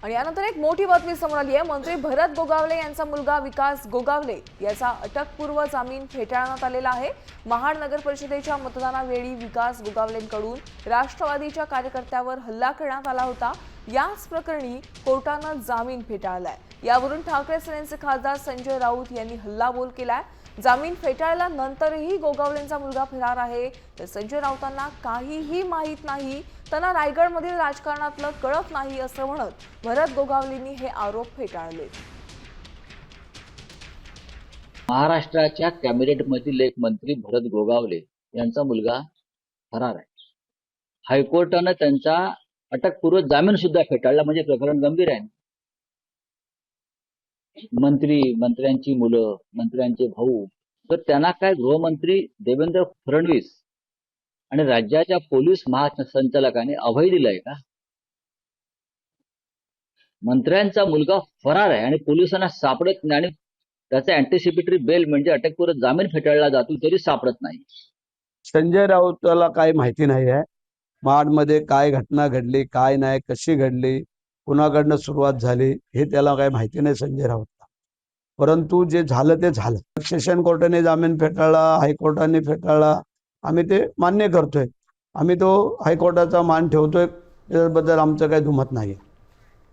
आणि यानंतर एक मोठी बातमी समोर आली आहे। मंत्री भरत गोगावले यांचा मुलगा विकास गोगावले याचा अटकपूर्व जामीन फेटाळण्यात आलेला आहे। महाड नगर परिषदेच्या मतदानावेळी विकास गोगावलेंकडून राष्ट्रवादीच्या कार्यकर्त्यावर हल्ला करण्यात आला होता। याच प्रकरणी कोर्टाने जामीन फेटाळलाय। यावरून ठाकरे सेनेचे खासदार संजय राऊत यांनी हल्लाबोल केलाय। जामीन फेटाळल्यानंतरही गोगावलेंचा मुलगा फरार आहे, तर संजय राऊतांना काहीही माहित नाही, त्यांना रायगडमधील राजकारणातलं कळत नाही असं म्हणत भरत गोगावलेंनी हे आरोप फेटाळले। महाराष्ट्राच्या कॅबिनेटमधील एक मंत्री भरत गोगावले यांचा मुलगा फरार आहे। हायकोर्टाने त्यांचा अटकपूर्व जामीन सुद्धा फेटाळला, म्हणजे प्रकरण गंभीर आहे। मंत्र्यांची मुलं, मंत्र्यांचे भाऊ, तर त्यांना काय गृहमंत्री देवेंद्र फडणवीस आणि राज्याच्या पोलीस महासंचालकाने अभय दिलंय का? मंत्र्यांचा मुलगा फरार आहे आणि पोलिसांना सापडत नाही आणि त्याचा अँटिसिपेटरी बेल म्हणजे अटकपूर्व जामीन फेटाळला जातो तरी सापडत नाही। संजय राऊताला काही माहिती नाही आहे महाडमध्ये काय घटना घडली, काय नाही, कशी घडली, कुणाकडनं सुरुवात झाली हे त्याला काही माहिती नाही संजय राऊतला। परंतु जे झालं ते झालं। सेशन कोर्टाने जामीन फेटाळला, हायकोर्टाने फेटाळला, आम्ही ते मान्य करतोय। आम्ही तो हायकोर्टाचा मान ठेवतोय, त्याबद्दल आमचं काही दुमत नाही।